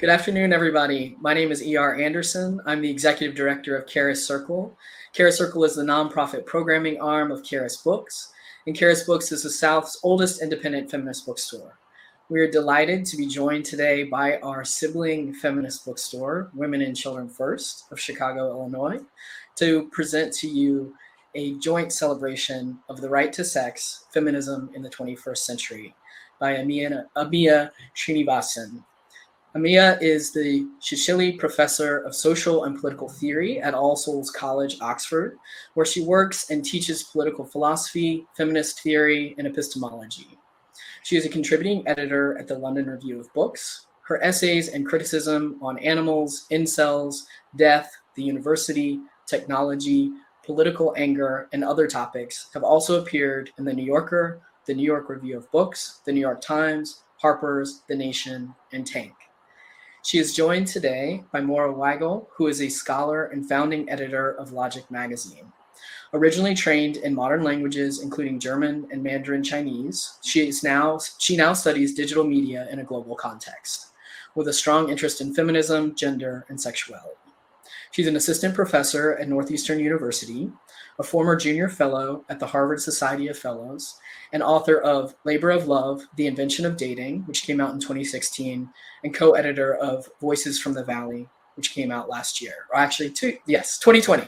Good afternoon, everybody. My name is E.R. Anderson. I'm the Executive Director of Charis Circle. Charis Circle is the nonprofit programming arm of Charis Books, and Charis Books is the South's oldest independent feminist bookstore. We are delighted to be joined today by our sibling feminist bookstore, Women and Children First of Chicago, Illinois, to present to you a joint celebration of the right to sex, feminism in the 21st century by Amia Srinivasan. Amia is the Shishili Professor of Social and Political Theory at All Souls College, Oxford, where she works and teaches political philosophy, feminist theory, and epistemology. She is a contributing editor at the London Review of Books. Her essays and criticism on animals, incels, death, the university, technology, political anger, and other topics have also appeared in The New Yorker, the New York Review of Books, the New York Times, Harper's, The Nation, and Tank. She is joined today by Moira Weigel, who is a scholar and founding editor of Logic magazine. Originally trained in modern languages, including German and Mandarin Chinese, she now studies digital media in a global context, with a strong interest in feminism, gender, and sexuality. She's an assistant professor at Northeastern University, a former junior fellow at the Harvard Society of Fellows, and author of Labor of Love, The Invention of Dating, which came out in 2016, and co-editor of Voices from the Valley, which came out last year, or actually 2020.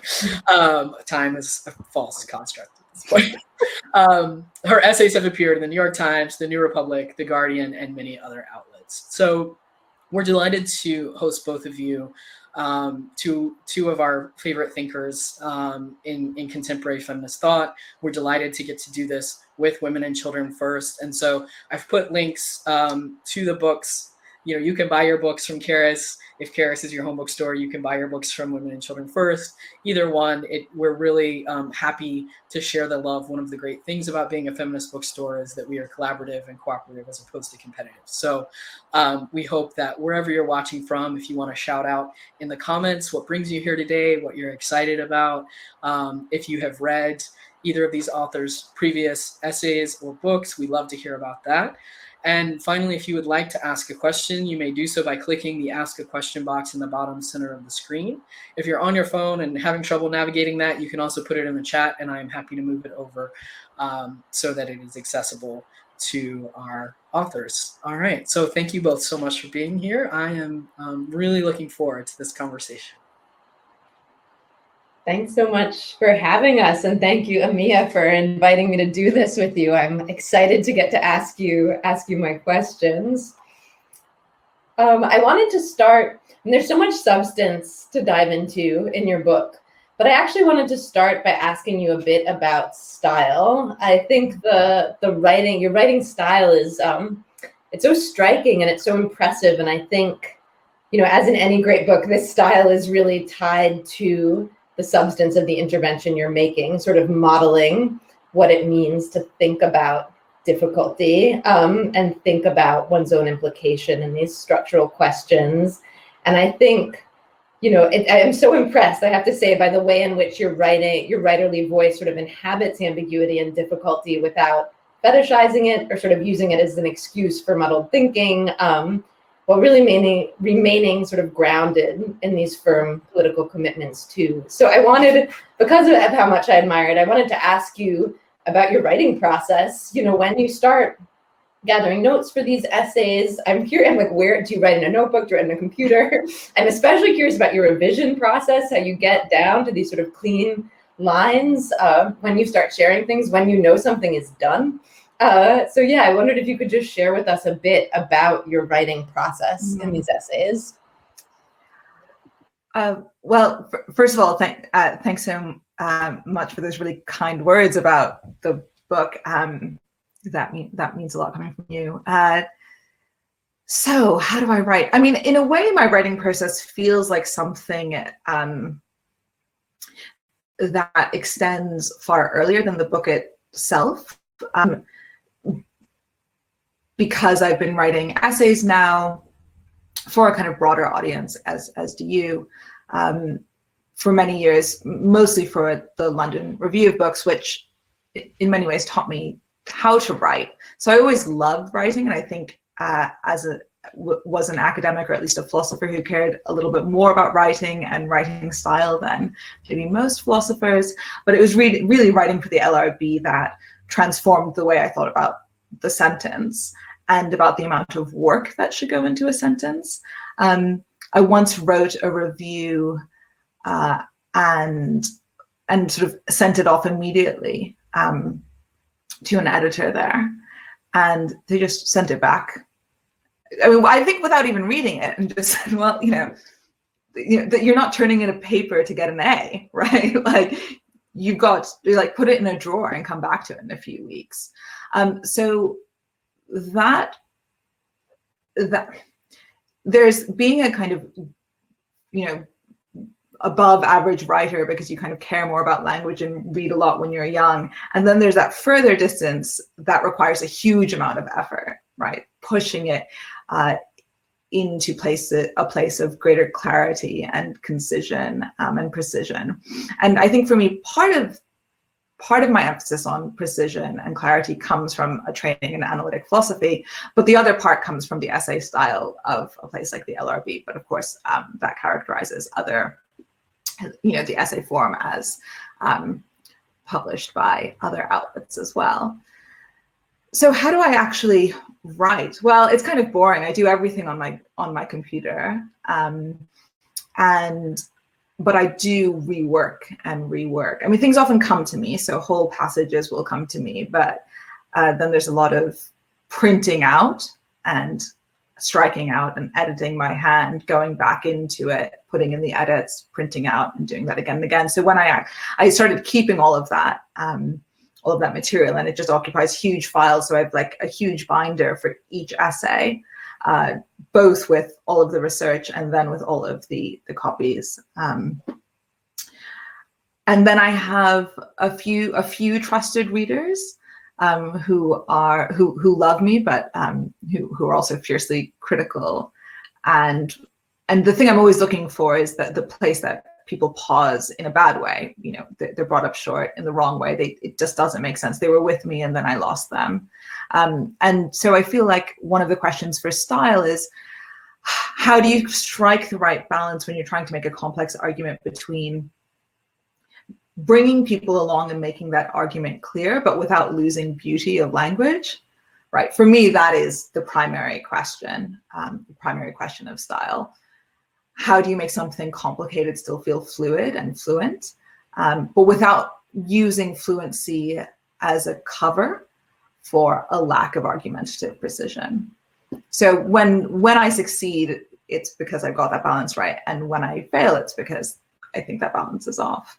Time is a false construct at this point. Her essays have appeared in the New York Times, the New Republic, the Guardian, and many other outlets. So we're delighted to host both of you, two of our favorite thinkers in contemporary feminist thought. We're delighted to get to do this with Women and Children First. And so I've put links to the books. You know, you can buy your books from Charis. If Charis is your home bookstore, you can buy your books from Women and Children First. Either one, we're really happy to share the love. One of the great things about being a feminist bookstore is that we are collaborative and cooperative as opposed to competitive. So we hope that wherever you're watching from, if you want to shout out in the comments what brings you here today, what you're excited about, if you have read either of these authors' previous essays or books, we'd love to hear about that. And finally, if you would like to ask a question, you may do so by clicking the Ask a Question box in the bottom center of the screen. If you're on your phone and having trouble navigating that, you can also put it in the chat, and I am happy to move it over so that it is accessible to our authors. All right, so thank you both so much for being here. I am really looking forward to this conversation. Thanks so much for having us, and thank you, Amia, for inviting me to do this with you. I'm excited to get to ask you my questions. I wanted to start, and there's so much substance to dive into in your book, but I actually wanted to start by asking you a bit about style. I think your writing style is it's so striking and it's so impressive, and I think, you know, as in any great book, this style is really tied to the substance of the intervention you're making, sort of modeling what it means to think about difficulty and think about one's own implication in these structural questions. And I think, you know, I'm so impressed, I have to say, by the way in which your writerly voice sort of inhabits ambiguity and difficulty without fetishizing it or sort of using it as an excuse for muddled thinking, while really remaining sort of grounded in these firm political commitments too. So I wanted, because of how much I admire it, I wanted to ask you about your writing process. You know, when you start gathering notes for these essays, I'm like, where do you write in a notebook? Do you write in a computer? I'm especially curious about your revision process, how you get down to these sort of clean lines when you start sharing things, when you know something is done. So yeah, I wondered if you could just share with us a bit about your writing process in these essays. Well, first of all, thanks so much for those really kind words about the book. That means a lot coming from you. So how do I write? I mean, in a way, my writing process feels like something that extends far earlier than the book itself. Because I've been writing essays now for a kind of broader audience, as do you, for many years, mostly for the London Review of Books, which in many ways taught me how to write. So I always loved writing, and I think as was an academic, or at least a philosopher, who cared a little bit more about writing and writing style than maybe most philosophers. But it was really writing for the LRB that transformed the way I thought about the sentence and about the amount of work that should go into a sentence. I once wrote a review and sort of sent it off immediately to an editor there, and they just sent it back. I mean, I think without even reading it, and just said, well, that you're not turning in a paper to get an A, right? Like, you've got to like put it in a drawer and come back to it in a few weeks. So that there's being a kind of, above average writer because you kind of care more about language and read a lot when you're young. And then there's that further distance that requires a huge amount of effort, right? Pushing it into a place of greater clarity and concision and precision. And I think for me, part of my emphasis on precision and clarity comes from a training in analytic philosophy, but the other part comes from the essay style of a place like the LRB. But of course, that characterizes other, the essay form as published by other outlets as well. So how do I actually write? Well, it's kind of boring. I do everything on my computer, but I do rework and rework. I mean, things often come to me, so whole passages will come to me, but then there's a lot of printing out and striking out and editing by hand, going back into it, putting in the edits, printing out, and doing that again and again. So when I started keeping all of that material, and it just occupies huge files. So I have like a huge binder for each essay, both with all of the research and then with all of the copies. And then I have a few trusted readers who love me, but who are also fiercely critical. And the thing I'm always looking for is that the place that people pause in a bad way. They're brought up short in the wrong way. It just doesn't make sense. They were with me and then I lost them. And so I feel like one of the questions for style is, how do you strike the right balance when you're trying to make a complex argument between bringing people along and making that argument clear, but without losing beauty of language, right? For me, that is the primary question of style. How do you make something complicated still feel fluid and fluent, but without using fluency as a cover for a lack of argumentative precision? So when I succeed, it's because I got that balance right. And when I fail, it's because I think that balance is off.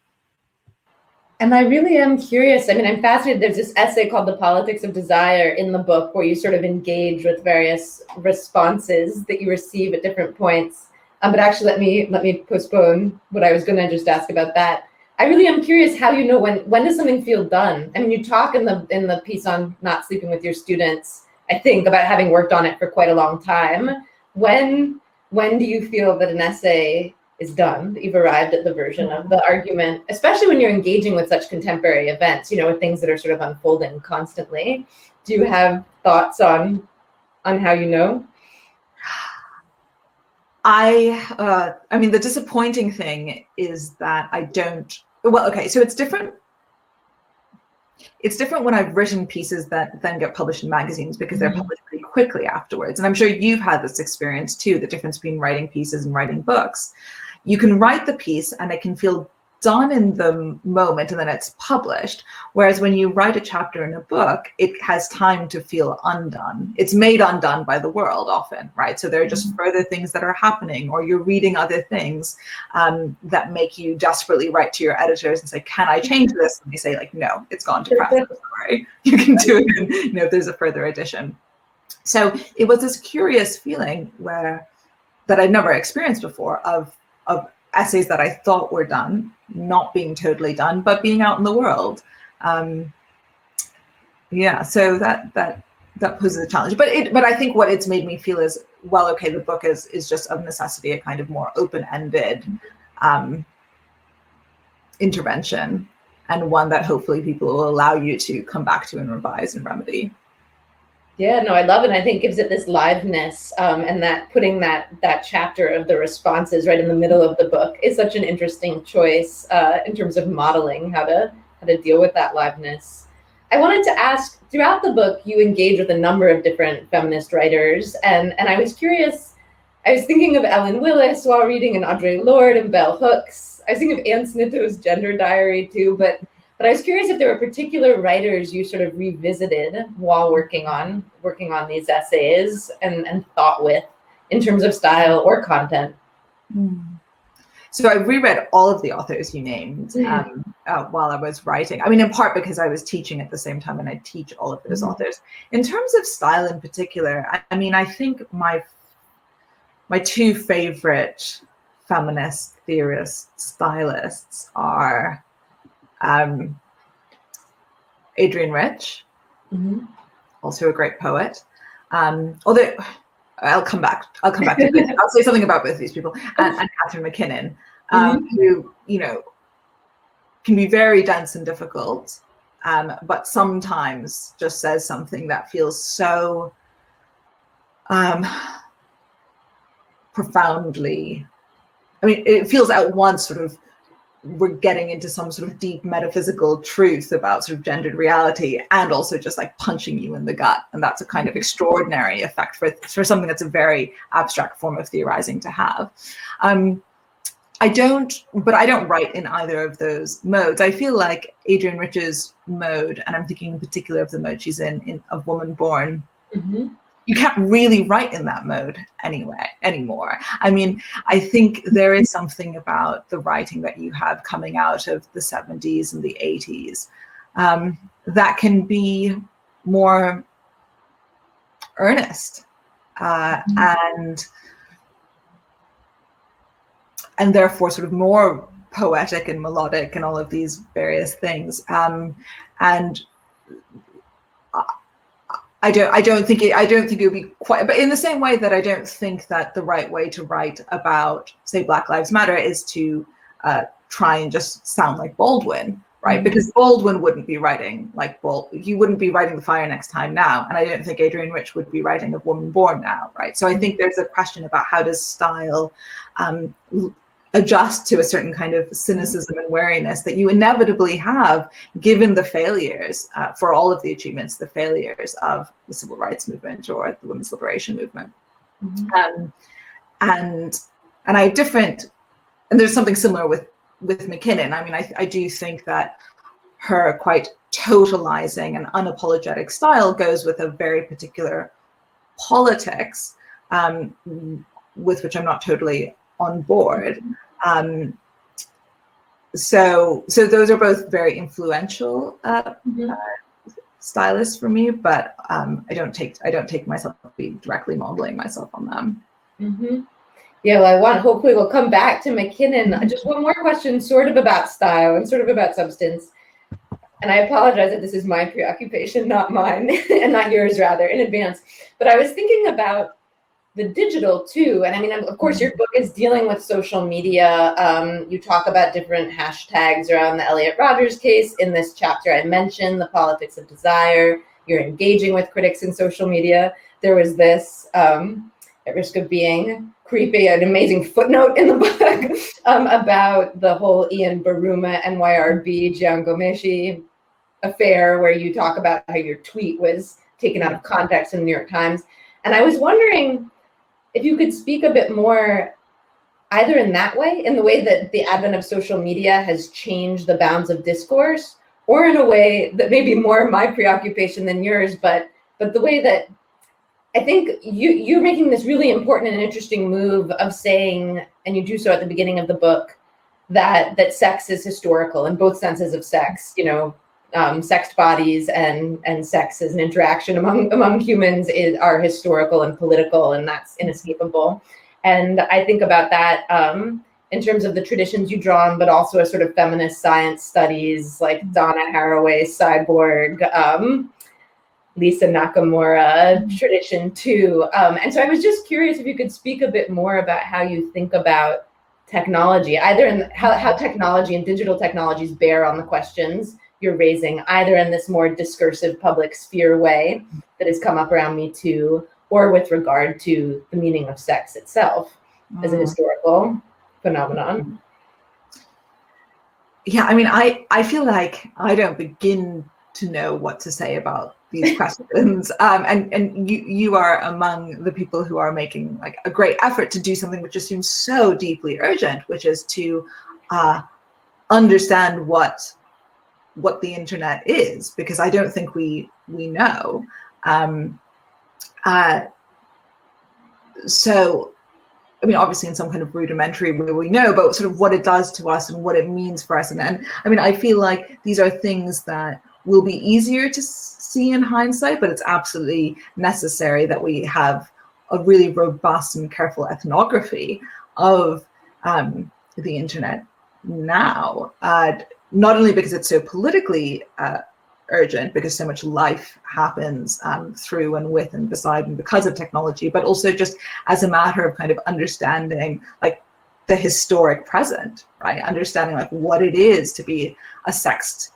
And I really am curious. I mean, I'm fascinated. There's this essay called The Politics of Desire in the book where you sort of engage with various responses that you receive at different points. But actually, let me postpone what I was going to just ask about that. I really am curious how when does something feel done? I mean, you talk in the piece on not sleeping with your students, I think, about having worked on it for quite a long time. When do you feel that an essay is done, that you've arrived at the version of the argument, especially when you're engaging with such contemporary events, with things that are sort of unfolding constantly? Do you have thoughts on how you know? I mean, the disappointing thing is that I don't, well, okay, so it's different. It's different when I've written pieces that then get published in magazines because they're published pretty quickly afterwards. And I'm sure you've had this experience too, the difference between writing pieces and writing books. You can write the piece and it can feel done in the moment and then it's published. Whereas when you write a chapter in a book, it has time to feel undone. It's made undone by the world often, right? So there are just further things that are happening, or you're reading other things that make you desperately write to your editors and say, can I change this? And they say like, no, it's gone to press. Sorry. You can do it if there's a further edition. So it was this curious feeling that I'd never experienced before of essays that I thought were done, not being totally done, but being out in the world. Yeah, so that poses a challenge. But I think what it's made me feel is, well, okay, the book is just of necessity a kind of more open-ended intervention, and one that hopefully people will allow you to come back to and revise and remedy. Yeah, no, I love it. I think it gives it this liveness, and that putting that chapter of the responses right in the middle of the book is such an interesting choice in terms of modeling how to deal with that liveness. I wanted to ask, throughout the book, you engage with a number of different feminist writers, and I was curious. I was thinking of Ellen Willis while reading, and Audre Lorde and Bell Hooks. I was thinking of Anne Snitto's Gender Diary too, but I was curious if there were particular writers you sort of revisited while working on these essays and thought with in terms of style or content. So I reread all of the authors you named while I was writing. I mean, in part because I was teaching at the same time, and I teach all of those authors. In terms of style in particular, I mean, I think my two favorite feminist theorist stylists are Adrienne Rich, also a great poet. Although I'll come back to this. I'll say something about both of these people, and Catherine McKinnon, who, you know, can be very dense and difficult, but sometimes just says something that feels so profoundly, I mean, it feels at once sort of we're getting into some sort of deep metaphysical truth about sort of gendered reality, and also just like punching you in the gut. And that's a kind of extraordinary effect for something that's a very abstract form of theorizing to have. I don't write in either of those modes. I feel like Adrienne Rich's mode, and I'm thinking in particular of the mode she's in Of Woman Born, you can't really write in that mode anymore. I mean, I think there is something about the writing that you have coming out of the 70s and the 80s that can be more earnest and therefore sort of more poetic and melodic and all of these various things. And I don't think it would be quite, but in the same way that I don't think that the right way to write about, say, Black Lives Matter is to try and just sound like Baldwin, right? Because Baldwin wouldn't be writing like you wouldn't be writing The Fire Next Time now, and I don't think Adrienne Rich would be writing Of Woman Born now, right? So I think there's a question about how does style adjust to a certain kind of cynicism and wariness that you inevitably have, given the failures, for all of the achievements, the failures of the civil rights movement or the women's liberation movement. And I have different, and there's something similar with McKinnon. I mean, I do think that her quite totalizing and unapologetic style goes with a very particular politics, with which I'm not totally on board. So those are both very influential stylists for me, but I don't take myself to be directly modeling myself on them. Yeah, well, hopefully we'll come back to McKinnon. Just one more question, sort of about style and sort of about substance. And I apologize that this is my preoccupation, not mine, and not yours, rather, in advance. But I was thinking about the digital too. And I mean, of course, your book is dealing with social media. You talk about different hashtags around the Elliot Rodgers case. In this chapter, I mentioned the politics of desire. You're engaging with critics in social media. There was this, at risk of being creepy, an amazing footnote in the book about the whole Ian Baruma, NYRB, Jian Ghomeshi affair, where you talk about how your tweet was taken out of context in the New York Times. And I was wondering if you could speak a bit more, either in that way, in the way that the advent of social media has changed the bounds of discourse, or in a way that may be more my preoccupation than yours, but the way that I think you're making this really important and interesting move of saying, and you do so at the beginning of the book, that sex is historical in both senses of sex, you know, sexed bodies and sex as an interaction among humans are historical and political, and that's inescapable. And I think about that in terms of the traditions you draw on, but also a sort of feminist science studies like Donna Haraway's Cyborg, Lisa Nakamura tradition too. And so I was just curious if you could speak a bit more about how you think about technology, either in how technology and digital technologies bear on the questions you're raising, either in this more discursive public sphere way that has come up around Me Too, or with regard to the meaning of sex itself as a historical phenomenon. Yeah, I mean, I feel like I don't begin to know what to say about these questions. And you are among the people who are making like a great effort to do something which just seems so deeply urgent, which is to understand what the internet is, because I don't think we know. So, I mean, obviously in some kind of rudimentary way we know, but sort of what it does to us and what it means for us. And I mean, I feel like these are things that will be easier to see in hindsight, but it's absolutely necessary that we have a really robust and careful ethnography of the internet now, not only because it's so politically urgent, because so much life happens through and with and beside and because of technology, but also just as a matter of kind of understanding like the historic present, right? Understanding like what it is to be a sexed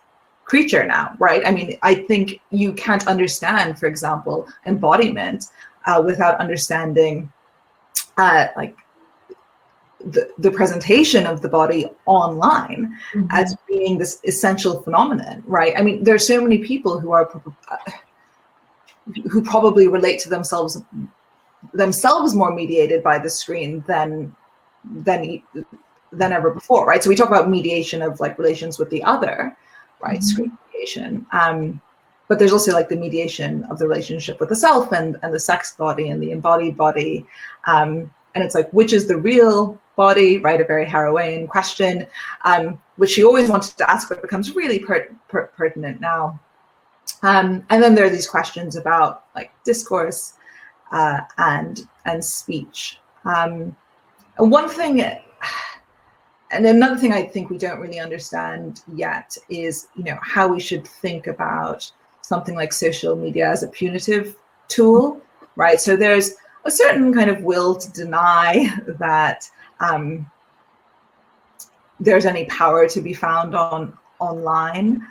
creature now, right? I mean, I think you can't understand, for example, embodiment without understanding like the presentation of the body online as being this essential phenomenon, right? I mean, there are so many people who are who probably relate to themselves more mediated by the screen than ever before, right? So we talk about mediation of like relations with the other, right? Screen mediation. But there's also like the mediation of the relationship with the self and the sex body and the embodied body. And it's like, which is the real body, right? A very Harawaian question, which she always wanted to ask, but becomes really pertinent now. And then there are these questions about like discourse and speech. And one thing, and another thing I think we don't really understand yet is, you know, how we should think about something like social media as a punitive tool, right? So there's a certain kind of will to deny that there's any power to be found online.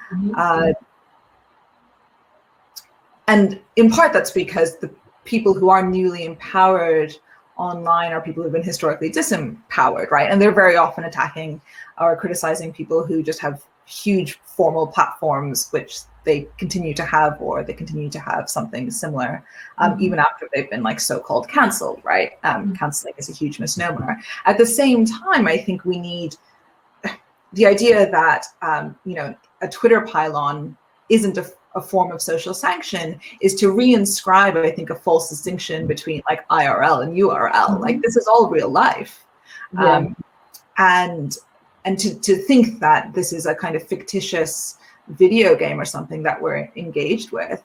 And in part that's because the people who are newly empowered online are people who've been historically disempowered, right? And they're very often attacking or criticizing people who just have huge formal platforms, which they continue to have, or they continue to have something similar, even after they've been like so-called canceled, right? Canceling is a huge misnomer. At the same time, I think we need the idea that, you know, a Twitter pylon isn't a form of social sanction is to reinscribe, I think, a false distinction between like IRL and URL. Like this is all real life. And to think that this is a kind of fictitious video game or something that we're engaged with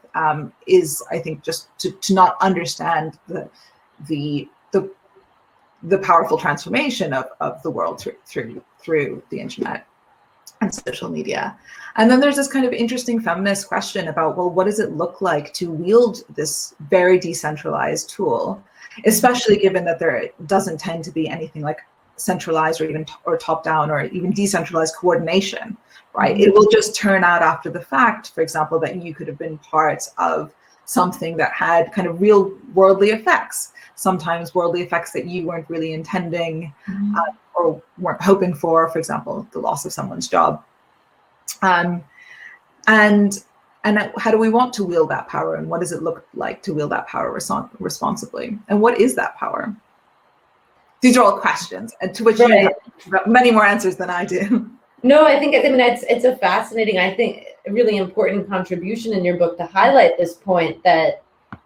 is, I think, just to not understand the powerful transformation of the world through the internet and social media. And then there's this kind of interesting feminist question about, well, what does it look like to wield this very decentralized tool, especially given that there doesn't tend to be anything like centralized or even top down or even decentralized coordination, right? It will just turn out after the fact, for example, that you could have been part of something that had kind of real worldly effects, sometimes worldly effects that you weren't really intending or weren't hoping for example, the loss of someone's job. And how do we want to wield that power, and what does it look like to wield that power responsibly? And what is that power? These are all questions, and to which you have many more answers than I do. No, I think it's a fascinating, I think, a really important contribution in your book to highlight this point, that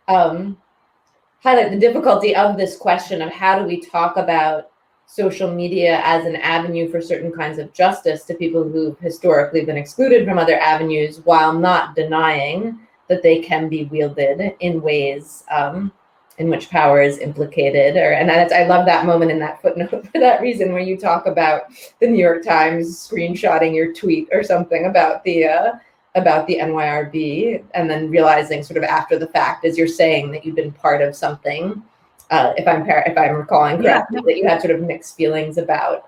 highlight the difficulty of this question of how do we talk about social media as an avenue for certain kinds of justice to people who've historically been excluded from other avenues, while not denying that they can be wielded in ways in which power is implicated. I love that moment in that footnote for that reason, where you talk about the New York Times screenshotting your tweet or something about the NYRB, and then realizing sort of after the fact, as you're saying, that you've been part of something, if I'm recalling correctly, that you had sort of mixed feelings about.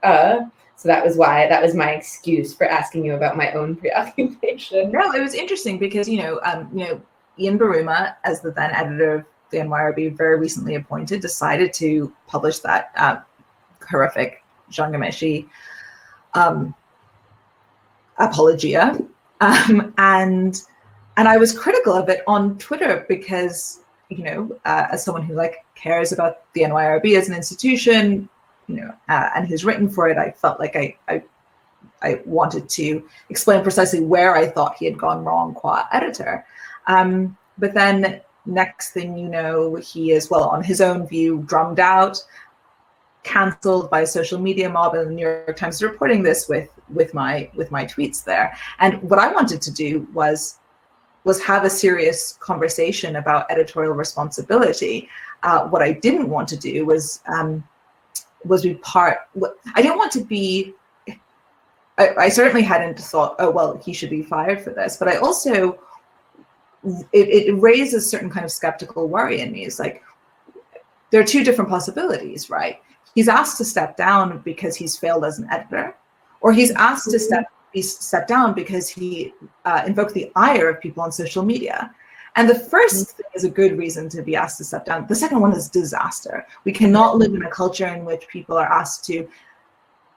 So that was my excuse for asking you about my own preoccupation. No, it was interesting because, Ian Baruma, as the then editor of the NYRB, very recently appointed, decided to publish that horrific Jean Ghomeshi apologia, and I was critical of it on Twitter because, as someone who cares about the NYRB as an institution, and who's written for it, I felt like I wanted to explain precisely where I thought he had gone wrong qua editor. But then next thing you know, he is, well, on his own view, drummed out, cancelled by a social media mob, and the New York Times is reporting this with my tweets there. And what I wanted to do was have a serious conversation about editorial responsibility. What I didn't want to do was be part. I didn't want to be. I certainly hadn't thought, oh well, he should be fired for this. But I also, it raises certain kind of skeptical worry in me. It's like there are two different possibilities, right? He's asked to step down because he's failed as an editor, or he's asked to step down because he invoked the ire of people on social media. And the first thing is a good reason to be asked to step down. The second one is disaster. We cannot live in a culture in which people are asked to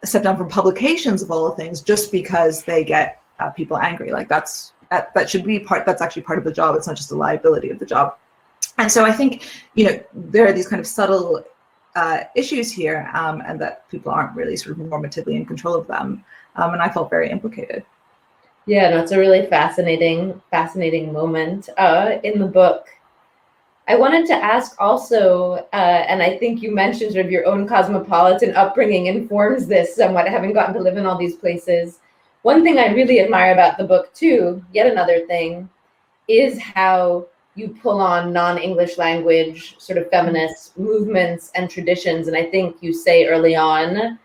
step down from publications of all things just because they get people angry. Like that should be that's actually part of the job. It's not just a liability of the job. And so I think, there are these kind of subtle issues here, and that people aren't really sort of normatively in control of them. And I felt very implicated. Yeah, no, it's a really fascinating moment in the book. I wanted to ask also, and I think you mentioned sort of your own cosmopolitan upbringing informs this somewhat, having gotten to live in all these places. One thing I really admire about the book too, yet another thing, is how you pull on non-English language sort of feminist movements and traditions. And I think you say early on,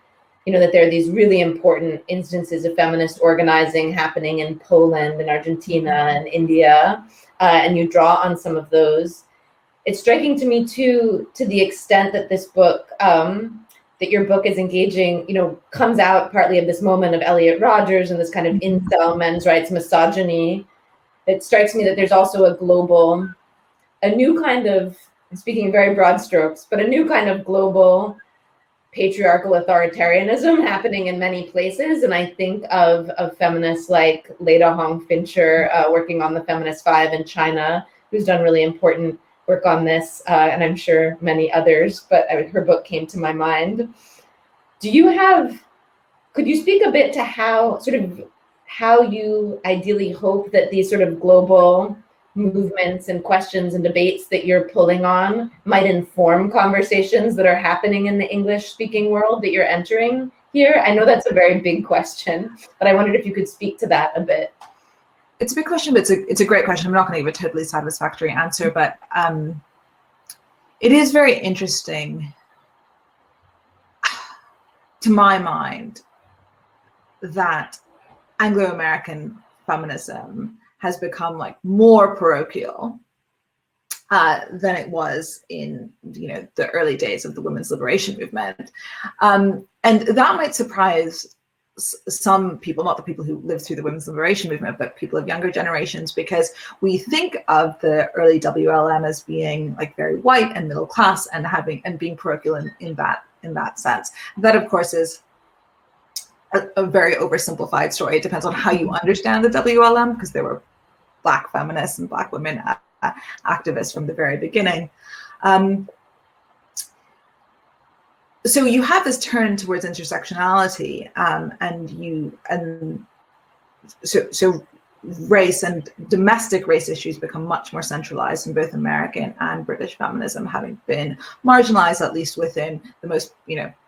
that there are these really important instances of feminist organizing happening in Poland and Argentina and India, and you draw on some of those. It's striking to me too, to the extent that this book, that your book is engaging, comes out partly of this moment of Elliot Rodgers and this kind of incel men's rights misogyny. It strikes me that there's also a new kind of, speaking in very broad strokes, but a new kind of global patriarchal authoritarianism happening in many places. And I think of feminists like Leda Hong Fincher working on the Feminist Five in China, who's done really important work on this, and I'm sure many others, but her book came to my mind. Could you speak a bit to how you ideally hope that these sort of global movements and questions and debates that you're pulling on might inform conversations that are happening in the English-speaking world that you're entering here? I know that's a very big question, but I wondered if you could speak to that a bit. It's a big question, but it's a great question. I'm not going to give a totally satisfactory answer, but it is very interesting, to my mind, that Anglo-American feminism has become more parochial than it was in the early days of the women's liberation movement, and that might surprise some people, not the people who lived through the women's liberation movement, but people of younger generations, because we think of the early WLM as being very white and middle class and being parochial in that sense. That of course is a very oversimplified story. It depends on how you understand the WLM, because there were Black feminists and Black women activists from the very beginning. So you have this turn towards intersectionality, so race and domestic race issues become much more centralized in both American and British feminism, having been marginalized at least within the most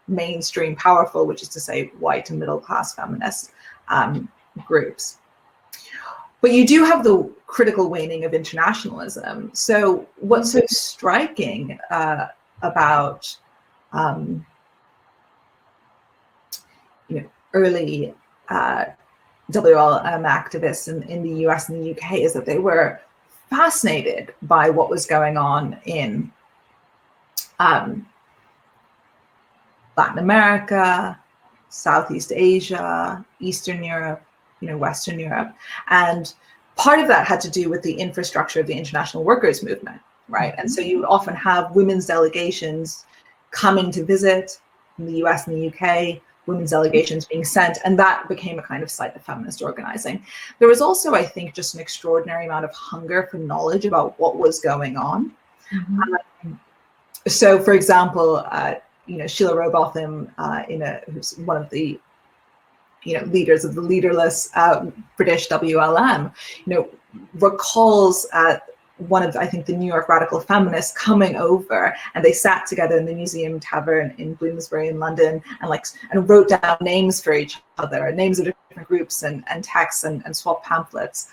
mainstream powerful, which is to say white and middle class feminist groups. But you do have the critical waning of internationalism. So what's so striking about early WLM activists in the US and the UK is that they were fascinated by what was going on in Latin America, Southeast Asia, Eastern Europe, Western Europe. And part of that had to do with the infrastructure of the international workers movement, right? And so you would often have women's delegations coming to visit in the US and the UK, women's delegations being sent, and that became a kind of site of feminist organizing. There was also, I think, just an extraordinary amount of hunger for knowledge about what was going on. So, for example, Sheila Rowbotham, who's one of the leaders of the leaderless British WLM, recalls one of, I think, the New York radical feminists coming over, and they sat together in the Museum Tavern in Bloomsbury in London and wrote down names for each other, names of different groups and texts and swapped pamphlets.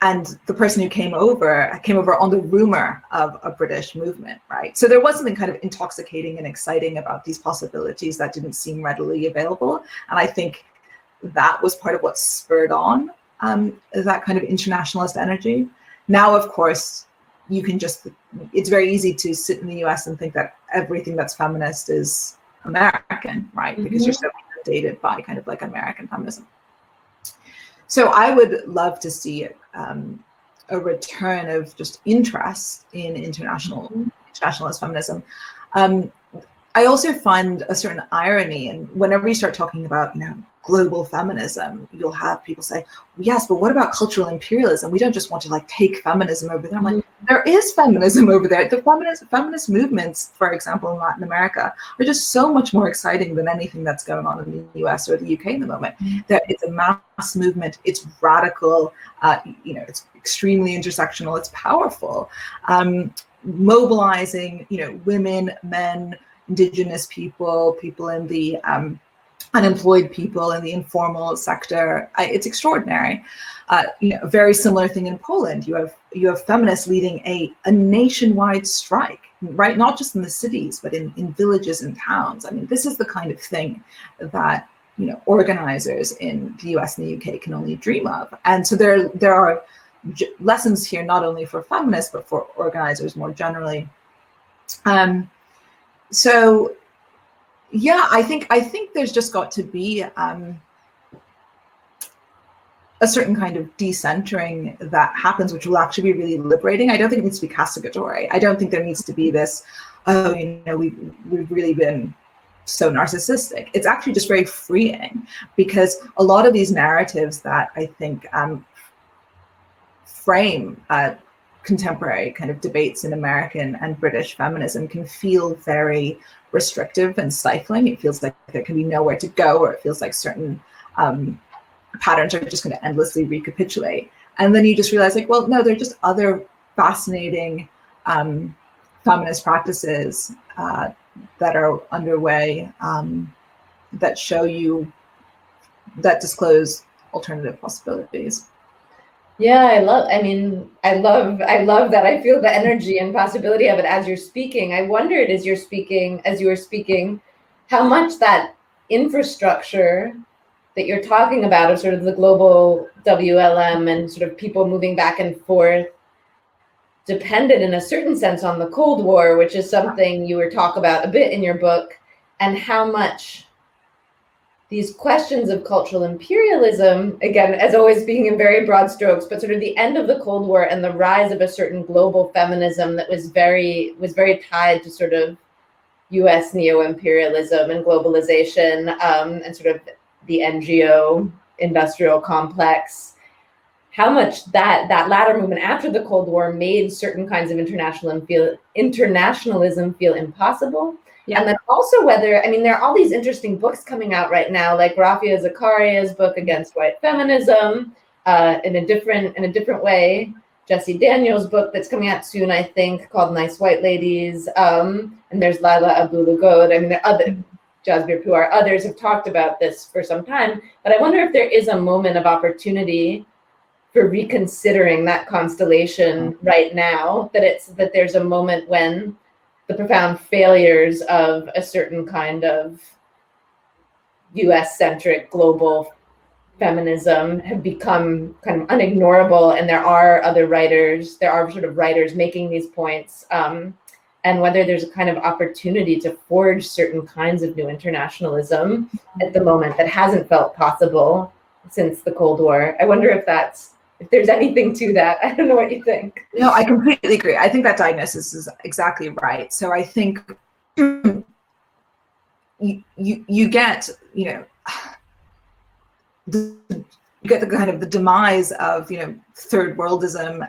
And the person who came over on the rumor of a British movement, right? So there was something kind of intoxicating and exciting about these possibilities that didn't seem readily available. And I think that was part of what spurred on that kind of internationalist energy. Now, of course, it's very easy to sit in the US and think that everything that's feminist is American, right? Because you're so inundated by kind of like American feminism. So I would love to see a return of just interest in internationalist feminism. I also find a certain irony, and whenever you start talking about, global feminism, you'll have people say, yes, but what about cultural imperialism? We don't just want to take feminism over there. I'm like, there is feminism over there. The feminist movements, for example, in Latin America, are just so much more exciting than anything that's going on in the US or the UK in the moment. That it's a mass movement, it's radical, it's extremely intersectional, it's powerful. Mobilizing, women, men, indigenous people in the unemployed people in the informal sector. It's extraordinary. A very similar thing in Poland. You have feminists leading a nationwide strike, right? Not just in the cities, but in villages and towns. I mean, this is the kind of thing that organizers in the US and the UK can only dream of. And so there are lessons here, not only for feminists but for organizers more generally. So yeah, I think there's just got to be a certain kind of decentering that happens, which will actually be really liberating. I don't think it needs to be castigatory. I don't think there needs to be this, we've really been so narcissistic. It's actually just very freeing, because a lot of these narratives that I think frame contemporary kind of debates in American and British feminism can feel very restrictive and stifling. It feels like there can be nowhere to go, or it feels like certain patterns are just going to endlessly recapitulate. And then you just realize, well, no, there are just other fascinating feminist practices that are underway that disclose alternative possibilities. Yeah, I love that. I feel the energy and possibility of it as you're speaking. I wondered as you were speaking, how much that infrastructure that you're talking about of sort of the global WLM and sort of people moving back and forth depended in a certain sense on the Cold War, which is something you talk about a bit in your book, and how much these questions of cultural imperialism, again, as always being in very broad strokes, but sort of the end of the Cold War and the rise of a certain global feminism that was very tied to sort of US neo-imperialism and globalization, and sort of the NGO industrial complex, how much that latter movement after the Cold War made certain kinds of internationalism feel impossible. Yeah. And then also whether, there are all these interesting books coming out right now, like Rafia Zakaria's book Against White Feminism, in a different way. Jesse Daniels' book that's coming out soon, I think, called Nice White Ladies. And there's Laila Abdul-Lugod. There are other, Jasbir Puar, others have talked about this for some time. But I wonder if there is a moment of opportunity for reconsidering that constellation right now, that there's a moment when the profound failures of a certain kind of US-centric global feminism have become kind of unignorable, and there are sort of writers making these points. and whether there's a kind of opportunity to forge certain kinds of new internationalism at the moment that hasn't felt possible since the Cold War. I wonder if there's anything to that. I don't know what you think. No, I completely agree. I think that diagnosis is exactly right. So I think you get, you get the kind of the demise of, third worldism,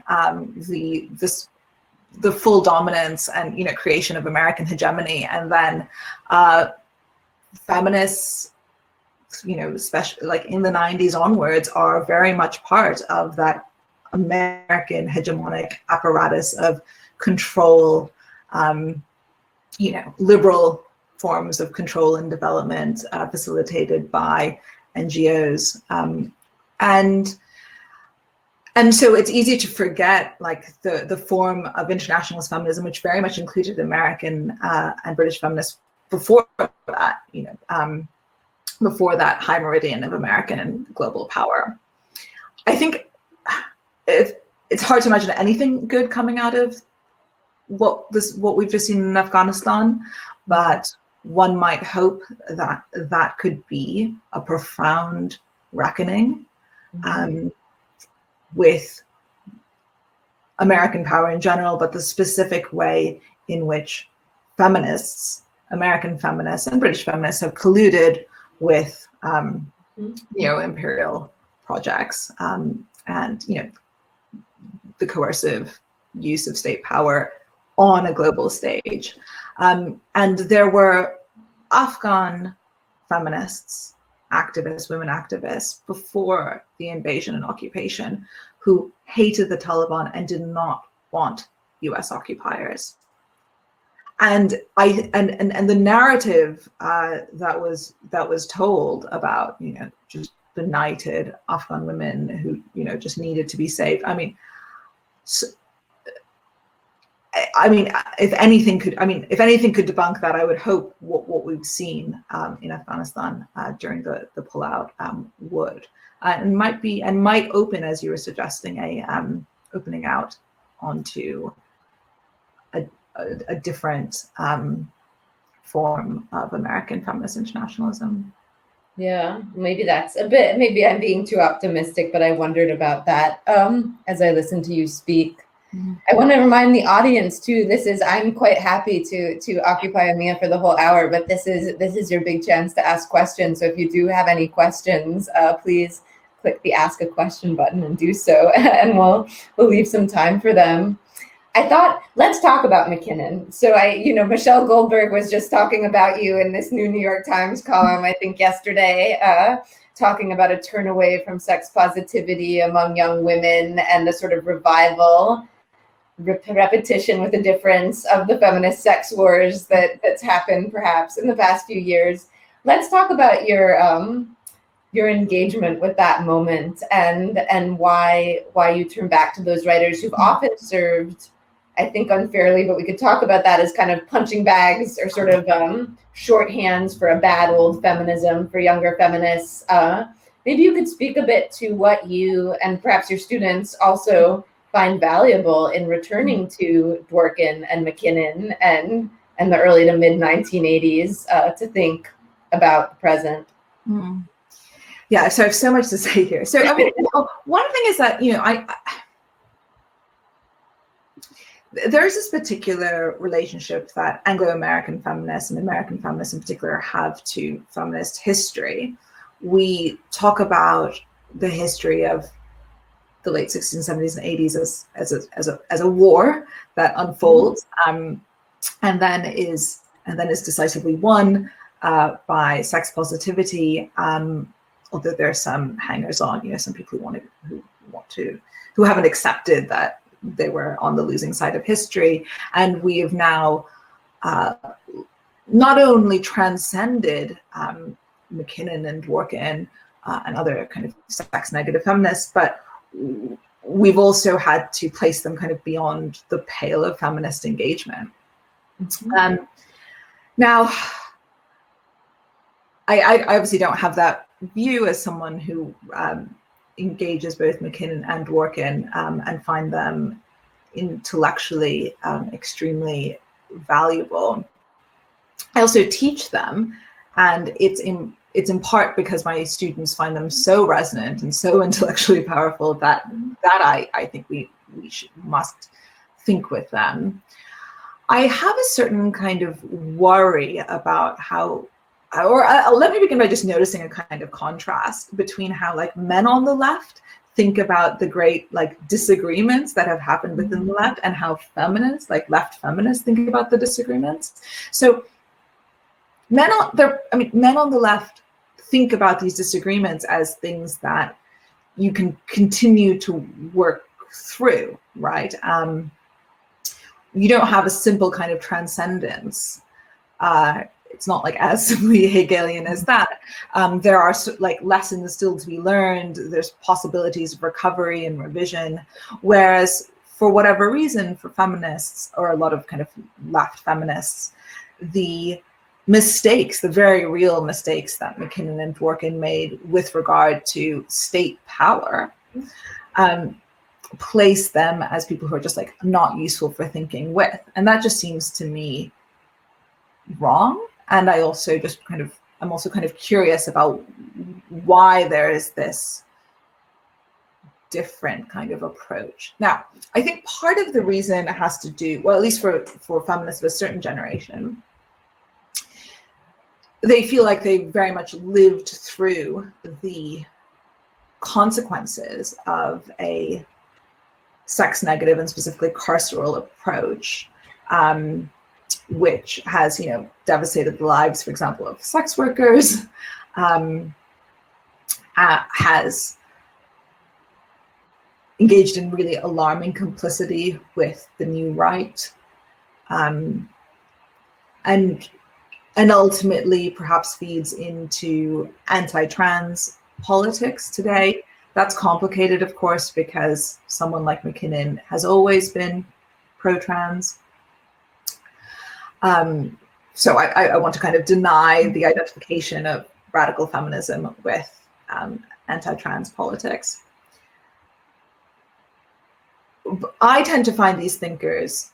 the full dominance and, creation of American hegemony, and then feminists, especially like in the 90s onwards, are very much part of that American hegemonic apparatus of control, liberal forms of control and development facilitated by NGOs. And so it's easy to forget like the form of internationalist feminism, which very much included American and British feminists before that, before that high meridian of American global power. I think it's hard to imagine anything good coming out of what we've just seen in Afghanistan, but one might hope that that could be a profound reckoning with American power in general, but the specific way in which feminists, American feminists and British feminists, have colluded with imperial projects and the coercive use of state power on a global stage. And there were Afghan feminists, activists, women activists, before the invasion and occupation, who hated the Taliban and did not want US occupiers. And the narrative that was told about, just benighted Afghan women who, just needed to be saved. If anything could debunk that, I would hope what we've seen in Afghanistan during the pullout would, and might open, as you were suggesting, opening out onto a different form of American feminist internationalism. Yeah, maybe I'm being too optimistic, but I wondered about that as I listened to you speak. I want to remind the audience too, I'm quite happy to occupy Amia for the whole hour, but this is your big chance to ask questions. So if you do have any questions, please click the ask a question button and do so, and we'll leave some time for them. I thought, let's talk about McKinnon. So Michelle Goldberg was just talking about you in this new New York Times column, I think yesterday, talking about a turn away from sex positivity among young women and the sort of revival, repetition with a difference of the feminist sex wars that's happened perhaps in the past few years. Let's talk about your engagement with that moment and why you turn back to those writers who've often served, I think unfairly, but we could talk about that as kind of punching bags or sort of shorthands for a bad old feminism for younger feminists. Maybe you could speak a bit to what you and perhaps your students also find valuable in returning to Dworkin and McKinnon and the early to mid 1980s to think about the present. Yeah, so I have so much to say here. So one thing is that there's this particular relationship that Anglo-American feminists and American feminists in particular have to feminist history. We talk about the history of the late 60s, 70s, and 80s as a war that unfolds, and then is decisively won by sex positivity. Although there are some hangers-on, some people who haven't accepted that they were on the losing side of history, and we have now not only transcended McKinnon and Dworkin and other kind of sex-negative feminists, but we've also had to place them kind of beyond the pale of feminist engagement. Now, I obviously don't have that view as someone who engages both McKinnon and Dworkin and find them intellectually extremely valuable. I also teach them, and it's in part because my students find them so resonant and so intellectually powerful that I think we must think with them. I have a certain kind of worry about how, or let me begin by just noticing a kind of contrast between how like men on the left think about the great like disagreements that have happened within the left, and how feminists, like left feminists, think about the disagreements. So men on the left think about these disagreements as things that you can continue to work through, right? You don't have a simple kind of transcendence. It's not like as simply Hegelian as that. There are like lessons still to be learned. There's possibilities of recovery and revision. Whereas for whatever reason, for feminists, or a lot of kind of left feminists, the mistakes, the very real mistakes that McKinnon and Dworkin made with regard to state power, place them as people who are just like not useful for thinking with. And that just seems to me wrong. And I'm also kind of curious about why there is this different kind of approach. Now, I think part of the reason it has to do, well, at least for feminists of a certain generation, they feel like they very much lived through the consequences of a sex negative and specifically carceral approach, which has, devastated the lives, for example, of sex workers, has engaged in really alarming complicity with the new right, and ultimately perhaps feeds into anti-trans politics today. That's complicated, of course, because someone like McKinnon has always been pro-trans. So I want to kind of deny the identification of radical feminism with anti-trans politics. I tend to find these thinkers,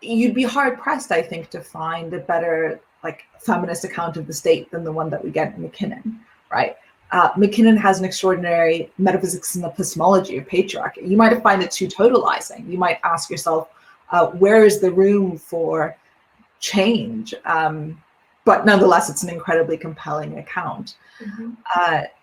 you'd be hard pressed, I think, to find a better like feminist account of the state than the one that we get in McKinnon, right? McKinnon has an extraordinary metaphysics and epistemology of patriarchy. You might find it too totalizing. You might ask yourself, where is the room for change? But nonetheless, it's an incredibly compelling account.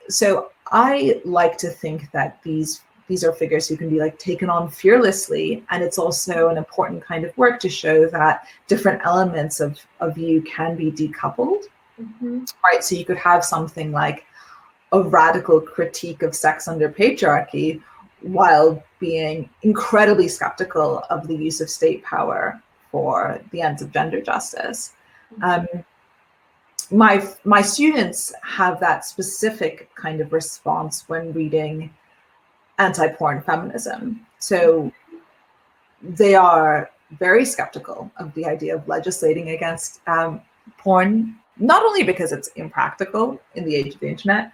So I like to think that these are figures who can be like taken on fearlessly, and it's also an important kind of work to show that different elements of you can be decoupled, right? So you could have something like a radical critique of sex under patriarchy while being incredibly skeptical of the use of state power for the ends of gender justice. My students have that specific kind of response when reading anti-porn feminism. So they are very skeptical of the idea of legislating against porn, not only because it's impractical in the age of the internet,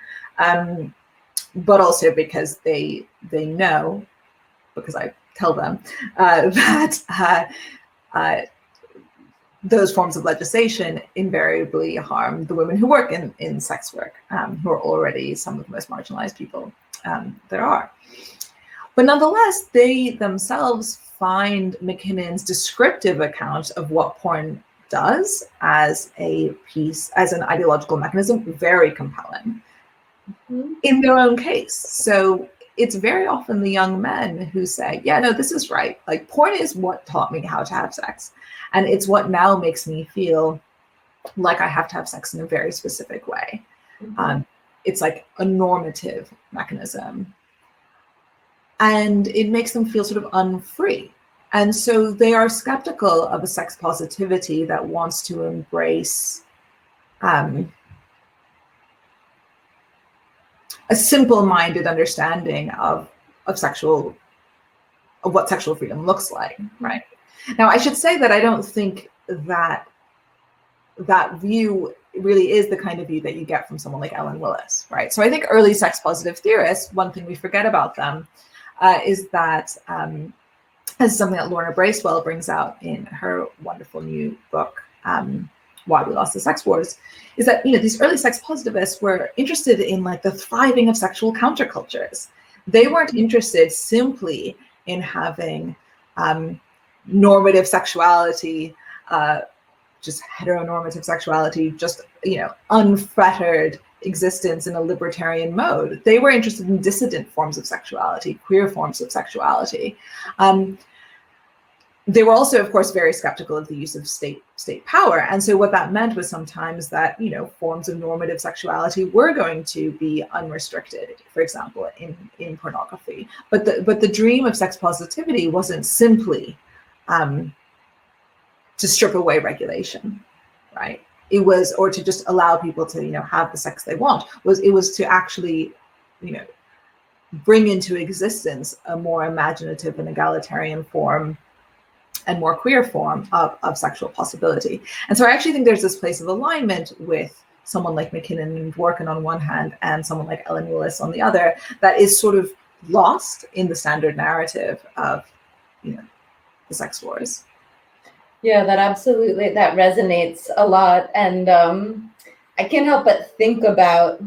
but also because they know, because I tell them, that those forms of legislation invariably harm the women who work in sex work, who are already some of the most marginalized people there are. But nonetheless, they themselves find McKinnon's descriptive account of what porn does as an ideological mechanism very compelling in their own case. So it's very often the young men who say, yeah, no, this is right. Like, porn is what taught me how to have sex. And it's what now makes me feel like I have to have sex in a very specific way. It's like a normative mechanism. And it makes them feel sort of unfree. And so they are skeptical of a sex positivity that wants to embrace a simple-minded understanding of what sexual freedom looks like, right? Now, I should say that I don't think that view really is the kind of view that you get from someone like Ellen Willis, right? So I think early sex positive theorists, one thing we forget about them is that This is something that Lorna Bracewell brings out in her wonderful new book, Why We Lost the Sex Wars, is that, you know, these early sex positivists were interested in like the thriving of sexual countercultures. They weren't interested simply in having normative sexuality, just heteronormative sexuality, just, you know, unfettered existence in a libertarian mode. They were interested in dissident forms of sexuality, queer forms of sexuality. They were also, of course, very skeptical of the use of state power. And so what that meant was sometimes that, you know, forms of normative sexuality were going to be unrestricted, for example, in pornography. But the dream of sex positivity wasn't simply to strip away regulation, right? It was, or to just allow people to, you know, have the sex they want. It was to actually, you know, bring into existence a more imaginative and egalitarian form and more queer form of sexual possibility. And so I actually think there's this place of alignment with someone like McKinnon and Dworkin on one hand, and someone like Ellen Willis on the other, that is sort of lost in the standard narrative of, you know, the sex wars. Yeah, that resonates a lot. And I can't help but think about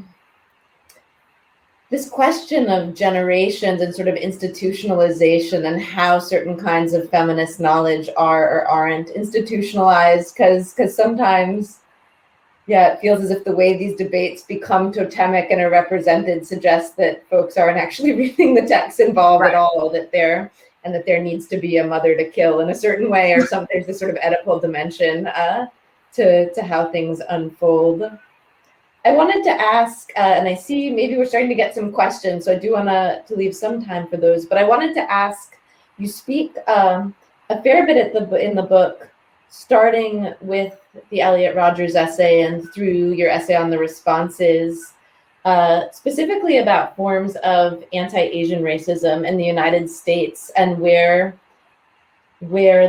this question of generations and sort of institutionalization and how certain kinds of feminist knowledge are or aren't institutionalized, because sometimes, yeah, it feels as if the way these debates become totemic and are represented suggests that folks aren't actually reading the texts involved at all, that there needs to be a mother to kill in a certain way, or something. There's this sort of Oedipal dimension to how things unfold. I wanted to ask, and I see maybe we're starting to get some questions, so I do want to leave some time for those, but I wanted to ask, you speak a fair bit in the book, starting with the Elliot Rodgers essay and through your essay on the responses, specifically about forms of anti-Asian racism in the United States and where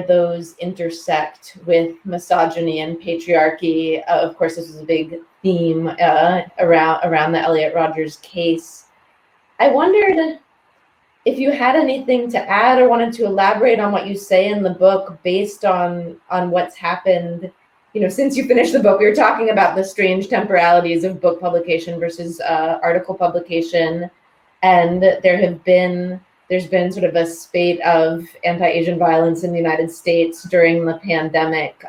those intersect with misogyny and patriarchy. Of course, this is a big theme around the Elliot Rodgers case. I wondered if you had anything to add or wanted to elaborate on what you say in the book based on what's happened, you know, since you finished the book. We were talking about the strange temporalities of book publication versus article publication, and there's been sort of a spate of anti-Asian violence in the United States during the pandemic,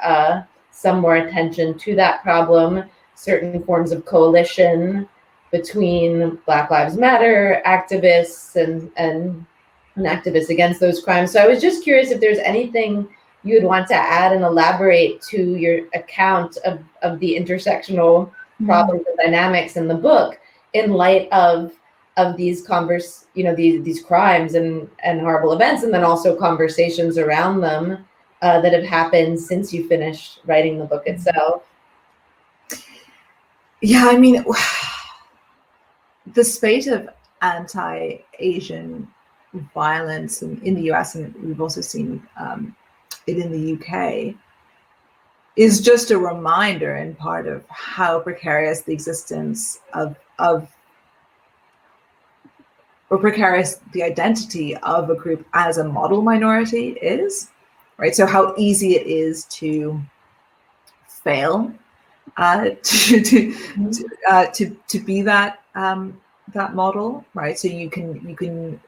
some more attention to that problem, certain forms of coalition between Black Lives Matter activists and activists against those crimes. So I was just curious if there's anything you would want to add and elaborate to your account of the intersectional problems and dynamics in the book in light of these these crimes and horrible events, and then also conversations around them that have happened since you finished writing the book itself. Yeah, I mean, the spate of anti-Asian violence in the US, and we've also seen it in the UK, is just a reminder in part of how precarious the existence of or precarious the identity of a group as a model minority is, right? So how easy it is to fail, to be that model, right? So you can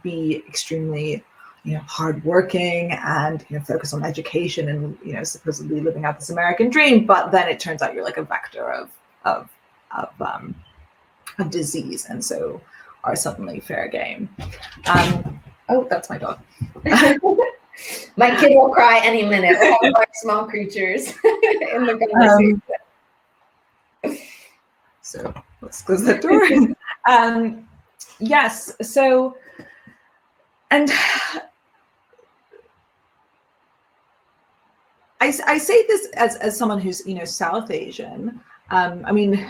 be extremely, you know, hardworking and, you know, focus on education and, you know, supposedly living out this American dream, but then it turns out you're like a vector of disease, and so are suddenly fair game. Oh, that's my dog. My kid will cry any minute. All of our small creatures in the conversation. So let's close that door. Yes. So, and I say this as someone who's, you know, South Asian. I mean,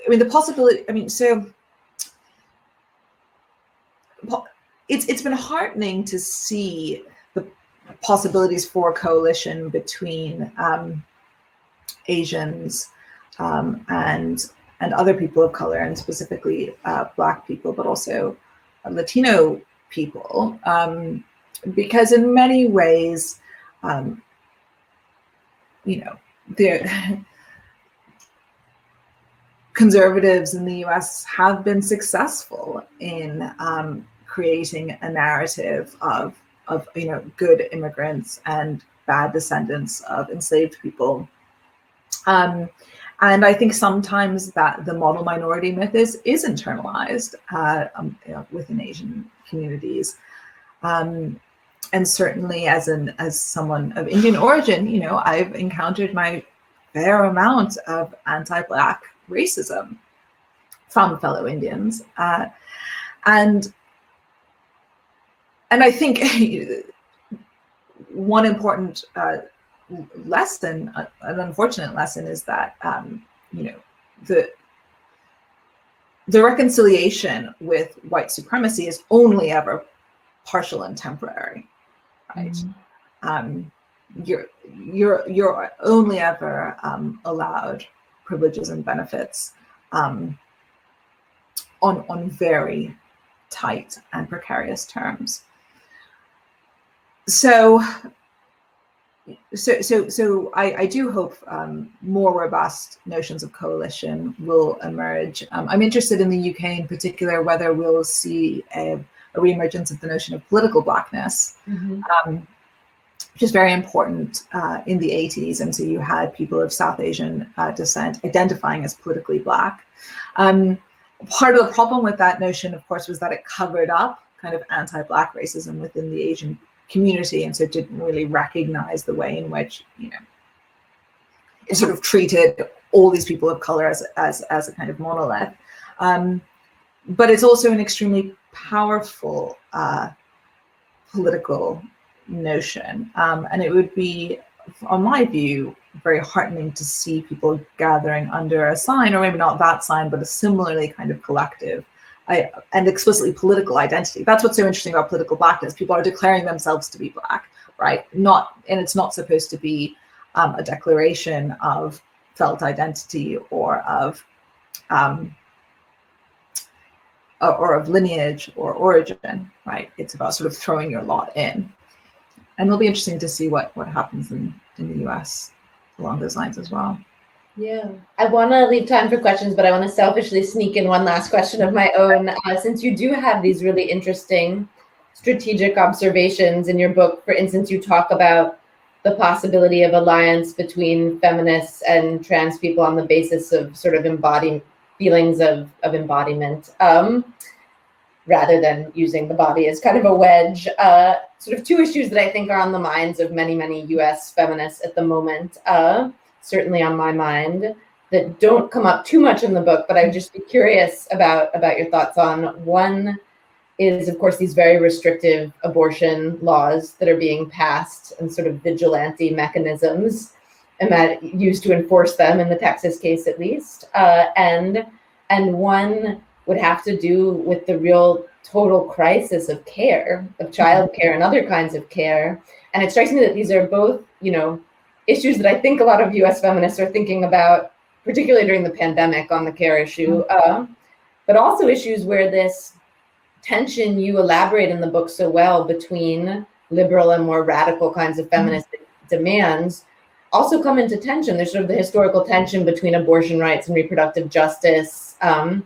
the possibility, I mean, so it's been heartening to see the possibilities for coalition between Asians and other people of color, and specifically Black people, but also Latino people, because in many ways, the conservatives in the US have been successful in creating a narrative of good immigrants and bad descendants of enslaved people. And I think sometimes that the model minority myth is internalized within Asian communities. And certainly as someone of Indian origin, I've encountered my fair amount of anti-Black racism from fellow Indians. And I think one important lesson, an unfortunate lesson, is that the reconciliation with white supremacy is only ever partial and temporary, right? You're only ever allowed privileges and benefits on very tight and precarious terms. So I do hope more robust notions of coalition will emerge. I'm interested in the UK in particular, whether we'll see a reemergence of the notion of political Blackness, which is very important in the 80s. And so you had people of South Asian descent identifying as politically Black. Part of the problem with that notion, of course, was that it covered up kind of anti-Black racism within the Asian community, and so it didn't really recognize the way in which it sort of treated all these people of color as a kind of monolith. But it's also an extremely powerful political notion, and it would be, on my view, very heartening to see people gathering under a sign, or maybe not that sign, but a similarly kind of collective and explicitly political identity. That's what's so interesting about political Blackness. People are declaring themselves to be Black, right? And it's not supposed to be a declaration of felt identity or of lineage or origin, right? It's about sort of throwing your lot in. And it'll be interesting to see what happens in the US along those lines as well. Yeah, I want to leave time for questions, but I want to selfishly sneak in one last question of my own. Since you do have these really interesting strategic observations in your book, for instance, you talk about the possibility of alliance between feminists and trans people on the basis of sort of embodying feelings of embodiment, rather than using the body as kind of a wedge. Sort of two issues that I think are on the minds of many, many US feminists at the moment. Certainly on my mind, that don't come up too much in the book, but I'd just be curious about your thoughts on. One is, of course, these very restrictive abortion laws that are being passed and sort of vigilante mechanisms used to enforce them, in the Texas case at least. And one would have to do with the real total crisis of care, of child care and other kinds of care. And it strikes me that these are both, issues that I think a lot of US feminists are thinking about, particularly during the pandemic on the care issue, but also issues where this tension you elaborate in the book so well between liberal and more radical kinds of feminist demands also come into tension. There's sort of the historical tension between abortion rights and reproductive justice. And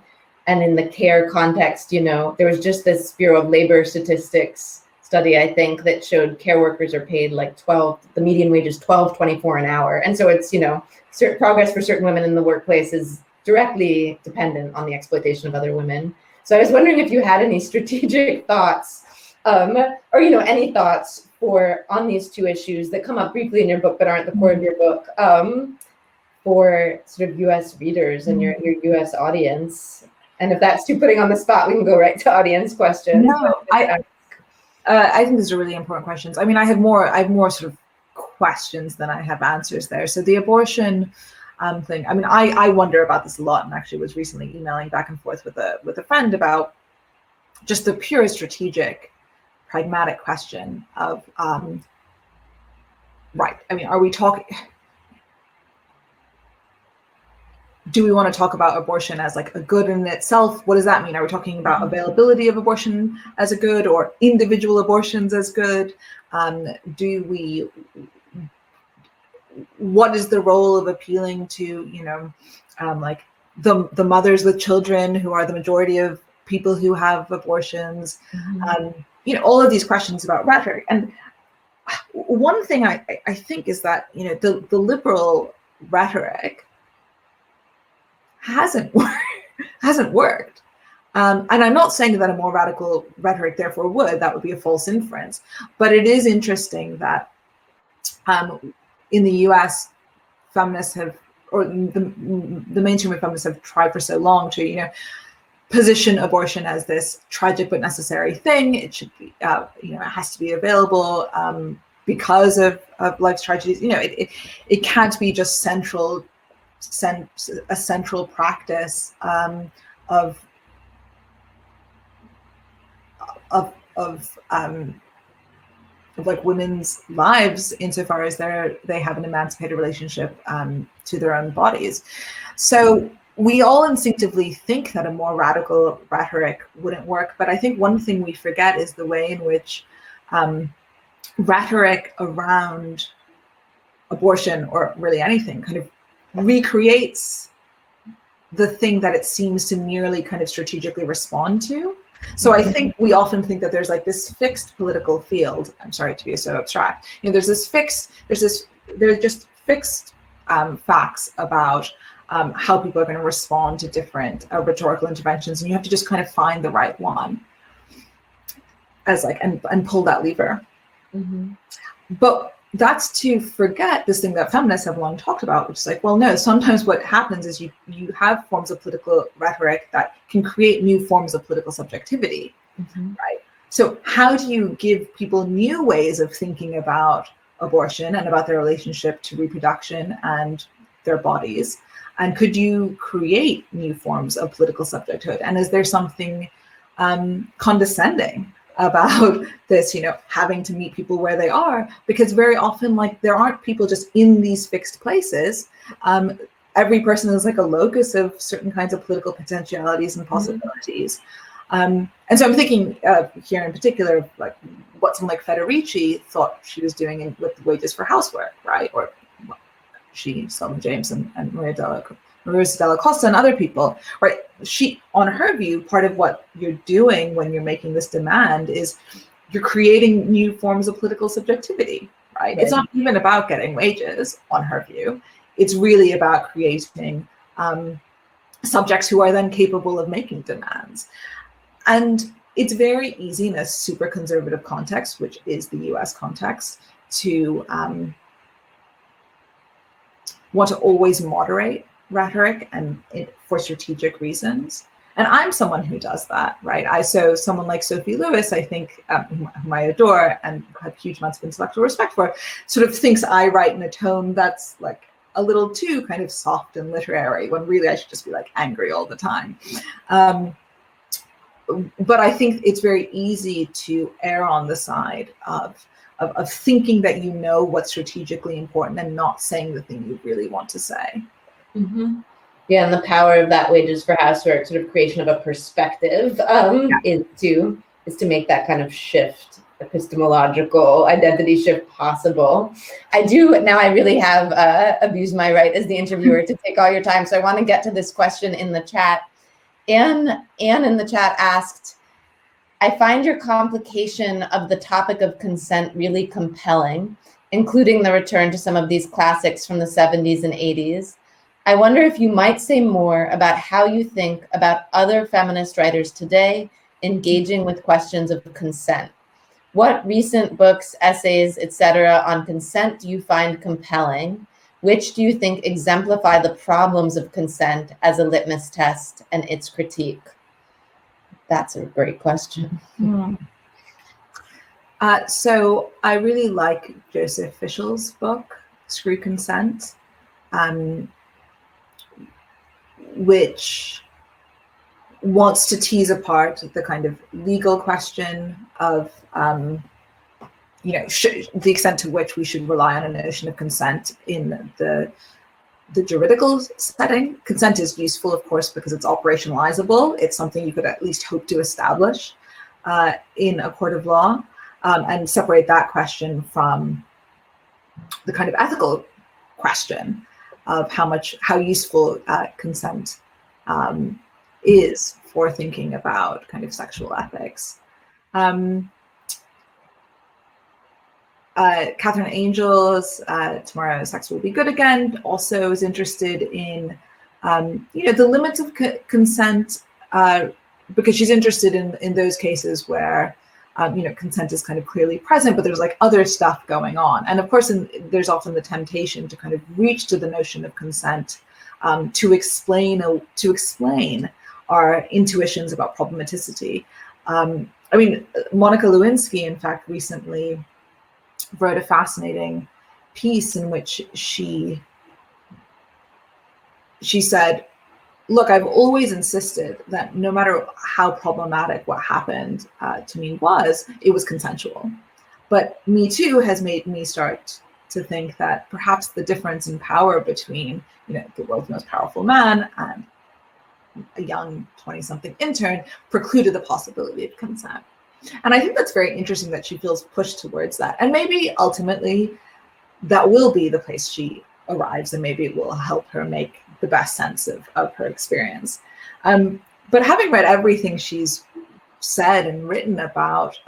in the care context, there was just this Bureau of Labor Statistics study, I think, that showed care workers are paid like the median wage is $12.24 an hour. And so it's, certain progress for certain women in the workplace is directly dependent on the exploitation of other women. So I was wondering if you had any strategic thoughts, or, any thoughts on these two issues that come up briefly in your book, but aren't the core of your book, for sort of US readers and your US audience. And if that's too putting on the spot, we can go right to audience questions. No, I think these are really important questions. I mean, I have more sort of questions than I have answers there. So the abortion thing, I mean, I wonder about this a lot, and actually was recently emailing back and forth with a friend about just the pure strategic, pragmatic question of, right, I mean, are we talking, do we want to talk about abortion as like a good in itself? What does that mean? Are we talking about availability of abortion as a good, or individual abortions as good? What is the role of appealing to, like the mothers with children who are the majority of people who have abortions? All of these questions about rhetoric. And one thing I think is that, the liberal rhetoric hasn't worked. And I'm not saying that a more radical rhetoric therefore would. That would be a false inference. But it is interesting that in the US, feminists have, or the mainstream of feminists have tried for so long to, position abortion as this tragic but necessary thing. It should be, it has to be available because of life's tragedies. It can't be just a central practice of like women's lives insofar as they have an emancipated relationship to their own bodies. So we all instinctively think that a more radical rhetoric wouldn't work, but I think one thing we forget is the way in which rhetoric around abortion, or really anything, kind of recreates the thing that it seems to merely kind of strategically respond to. So I think we often think that there's like this fixed political field. I'm sorry to be so abstract. There's just fixed facts about how people are going to respond to different rhetorical interventions, and you have to just kind of find the right one as like and pull that lever. But that's to forget this thing that feminists have long talked about, which is like, well, no, sometimes what happens is you have forms of political rhetoric that can create new forms of political subjectivity, right? So how do you give people new ways of thinking about abortion and about their relationship to reproduction and their bodies? And could you create new forms of political subjecthood? And is there something condescending about this, having to meet people where they are? Because very often, like, there aren't people just in these fixed places. Every person is like a locus of certain kinds of political potentialities and possibilities. And so I'm thinking here in particular, like what someone like Federici thought she was doing with wages for housework, right? Or she, Selma James, and Maria Della Costa and other people, right? She, on her view, part of what you're doing when you're making this demand is you're creating new forms of political subjectivity, right? It's not even about getting wages, on her view. It's really about creating subjects who are then capable of making demands. And it's very easy in a super conservative context, which is the US context, to want to always moderate rhetoric and for strategic reasons. And I'm someone who does that, right? So someone like Sophie Lewis, I think, whom I adore and have huge amounts of intellectual respect for, sort of thinks I write in a tone that's like a little too kind of soft and literary, when really I should just be like angry all the time. But I think it's very easy to err on the side of thinking that you know what's strategically important and not saying the thing you really want to say. Yeah, and the power of that wages for housework sort of creation of a perspective is to make that kind of shift, epistemological identity shift possible. I really have abused my right as the interviewer to take all your time. So I want to get to this question in the chat. Anne in the chat asked, I find your complication of the topic of consent really compelling, including the return to some of these classics from the 70s and 80s. I wonder if you might say more about how you think about other feminist writers today engaging with questions of consent. What recent books, essays, etc. on consent do you find compelling? Which do you think exemplify the problems of consent as a litmus test and its critique? That's a great question. So I really like Joseph Fischel's book, Screw Consent, which wants to tease apart the kind of legal question of, the extent to which we should rely on a notion of consent in the the juridical setting. Consent is useful, of course, because it's operationalizable. It's something you could at least hope to establish in a court of law, and separate that question from the kind of ethical question of how useful consent is for thinking about kind of sexual ethics. Catherine Angel's Tomorrow Sex Will Be Good Again also is interested in the limits of consent, because she's interested in those cases where consent is kind of clearly present, but there's like other stuff going on. And of course, there's often the temptation to kind of reach to the notion of consent to explain our intuitions about problematicity. Monica Lewinsky, in fact, recently wrote a fascinating piece in which she said, look, I've always insisted that no matter how problematic what happened to me it was consensual. But Me Too has made me start to think that perhaps the difference in power between the world's most powerful man and a young 20-something intern precluded the possibility of consent. And I think that's very interesting that she feels pushed towards that. And maybe ultimately that will be the place she arrives, and maybe it will help her make the best sense of her experience. But having read everything she's said and written about,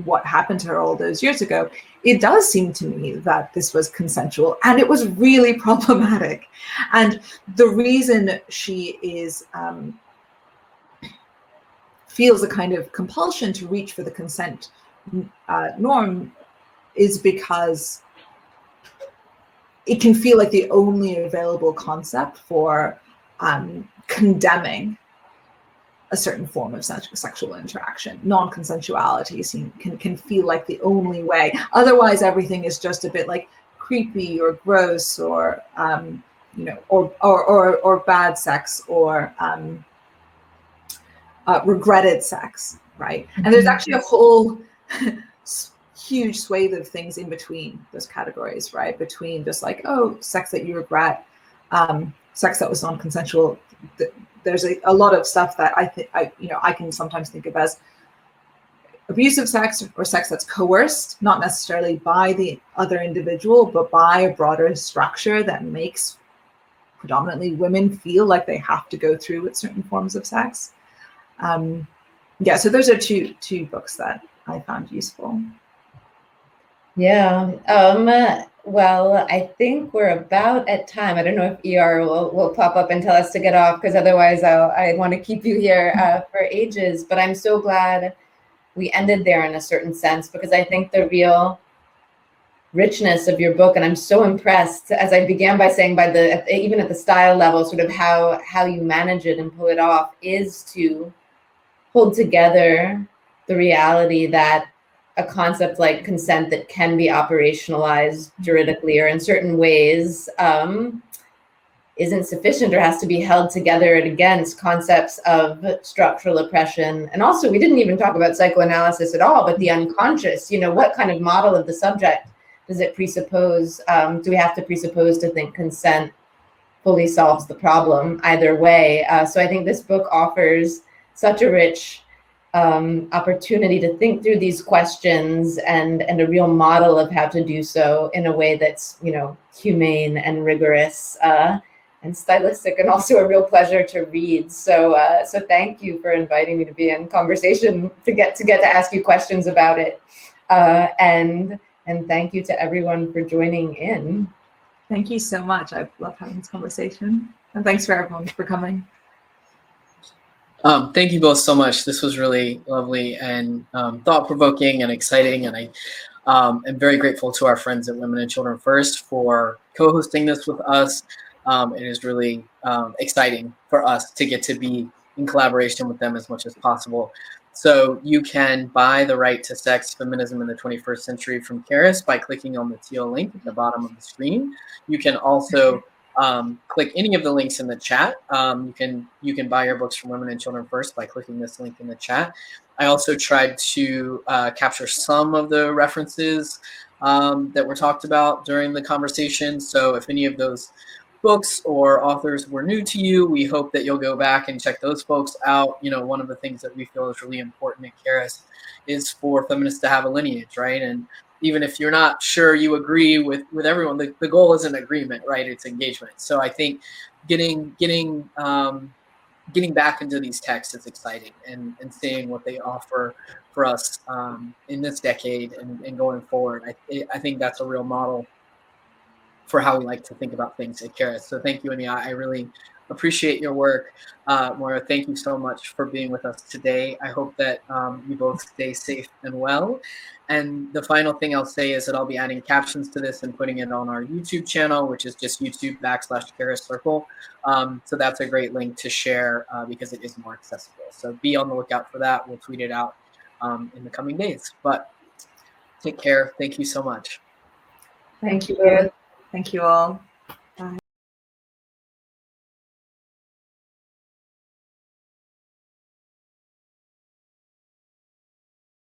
what happened to her all those years ago, it does seem to me that this was consensual and it was really problematic. And the reason she feels a kind of compulsion to reach for the consent norm is because it can feel like the only available concept for condemning a certain form of sexual interaction. Non-consensuality can feel like the only way. Otherwise, everything is just a bit like creepy or gross or or bad sex or regretted sex, right? And there's actually a whole huge swathe of things in between those categories, right? Between just like, oh, sex that you regret, sex that was non-consensual. There's a lot of stuff that I can sometimes think of as abusive sex or sex that's coerced, not necessarily by the other individual, but by a broader structure that makes predominantly women feel like they have to go through with certain forms of sex. So those are two books that I found useful. Yeah. Well, I think we're about at time. I don't know if ER will pop up and tell us to get off, because otherwise I want to keep you here for ages. But I'm so glad we ended there in a certain sense, because I think the real richness of your book, and I'm so impressed, as I began by saying, even at the style level, sort of how you manage it and pull it off, is to hold together the reality that a concept like consent that can be operationalized juridically or in certain ways isn't sufficient, or has to be held together against concepts of structural oppression. And also, we didn't even talk about psychoanalysis at all, but the unconscious, what kind of model of the subject does it presuppose? Do we have to presuppose to think consent fully solves the problem either way? So I think this book offers such a rich opportunity to think through these questions and a real model of how to do so in a way that's, humane and rigorous and stylistic, and also a real pleasure to read. So thank you for inviting me to be in conversation, to get to ask you questions about it. And thank you to everyone for joining in. Thank you so much. I've loved having this conversation. And thanks for everyone for coming. Thank you both so much. This was really lovely and thought-provoking and exciting. And I am very grateful to our friends at Women and Children First for co-hosting this with us. It is really exciting for us to get to be in collaboration with them as much as possible. So you can buy The Right to Sex, Feminism in the 21st Century from Charis by clicking on the teal link at the bottom of the screen. You can also click any of the links in the chat. You can buy your books from Women and Children First by clicking this link in the chat. I also tried to capture some of the references that were talked about during the conversation. So if any of those books or authors were new to you, we hope that you'll go back and check those folks out. You know, one of the things that we feel is really important at Charis is for feminists to have a lineage, right? And even if you're not sure you agree with everyone, the goal isn't agreement, right? It's engagement. So I think getting back into these texts is exciting, and seeing what they offer for us in this decade and going forward. I think that's a real model for how we like to think about things at Charis. So thank you, Amia. I really appreciate your work. Moira, thank you so much for being with us today. I hope that you both stay safe and well. And the final thing I'll say is that I'll be adding captions to this and putting it on our YouTube channel, which is just YouTube.com/Charis Circle. So that's a great link to share because it is more accessible. So be on the lookout for that. We'll tweet it out in the coming days. But take care. Thank you so much. Thank you. Thank you all.